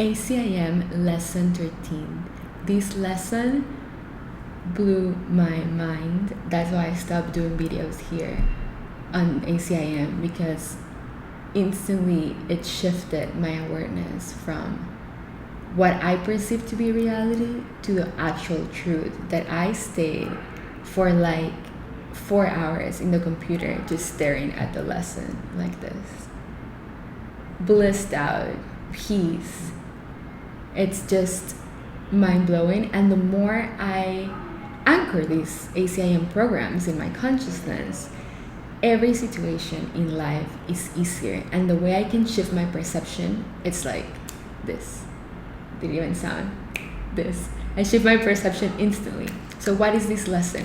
ACIM lesson 13. This lesson blew my mind. That's why I stopped doing videos here on ACIM, because instantly it shifted my awareness from what I perceived to be reality to the actual truth, that I stayed for like 4 hours in the computer just staring at the lesson like this. Blissed out, peace. It's just mind-blowing. And the more I anchor these ACIM programs in my consciousness, every situation in life is easier. And the way I can shift my perception, it's like this. Didn't even sound this. I shift my perception instantly. So what is this lesson?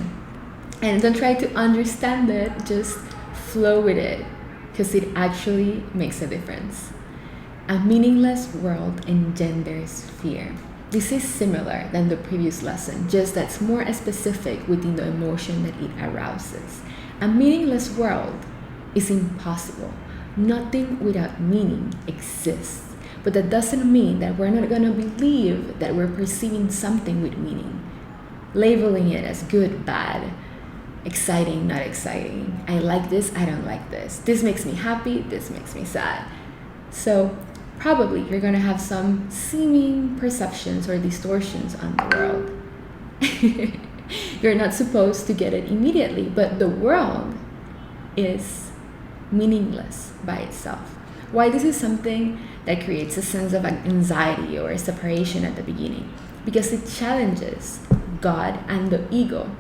And don't try to understand it, just flow with it, because it actually makes a difference. A meaningless world engenders fear. This is similar than the previous lesson, just that's more specific within the emotion that it arouses. A meaningless world is impossible. Nothing without meaning exists. But that doesn't mean that we're not going to believe that we're perceiving something with meaning, labeling it as good, bad, exciting, not exciting. I like this, I don't like this. This makes me happy, this makes me sad. So probably you're going to have some seeming perceptions or distortions on the world. You're not supposed to get it immediately, but the world is meaningless by itself. Why this is something that creates a sense of anxiety or separation at the beginning? Because it challenges God and the ego.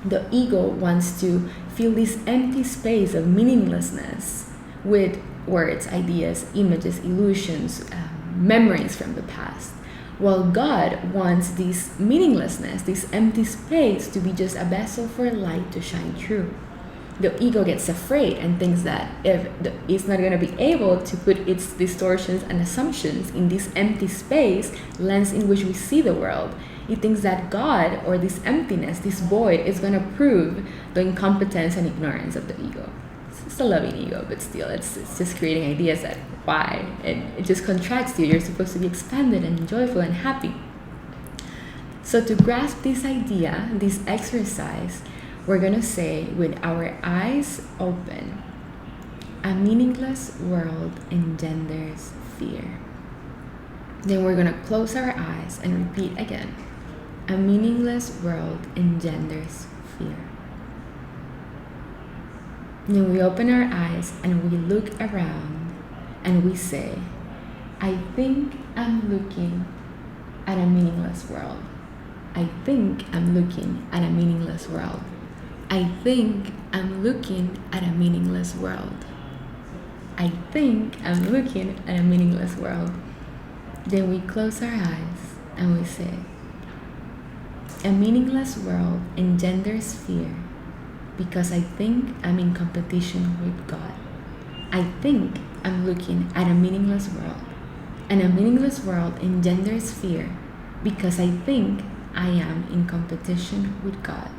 The ego wants to fill this empty space of meaninglessness with words, ideas, images, illusions, memories from the past. While God wants this meaninglessness, this empty space, to be just a vessel for light to shine through. The ego gets afraid and thinks that if it's not going to be able to put its distortions and assumptions in this empty space, lens in which we see the world, it thinks that God, or this emptiness, this void, is going to prove the incompetence and ignorance of the ego. It's a loving ego, but still, it's just creating ideas that why, and it just contracts you. You're supposed to be expanded and joyful and happy. So to grasp this idea, this exercise, we're going to say, with our eyes open, a meaningless world engenders fear. Then we're going to close our eyes and repeat again. A meaningless world engenders fear. Then we open our eyes and we look around and we say, I think I'm looking at a meaningless world. I think I'm looking at a meaningless world. I think I'm looking at a meaningless world. I think I'm looking at a meaningless world. Then we close our eyes and we say, a meaningless world engenders fear because I think I'm in competition with God. I think I'm looking at a meaningless world. And a meaningless world engenders fear because I think I am in competition with God.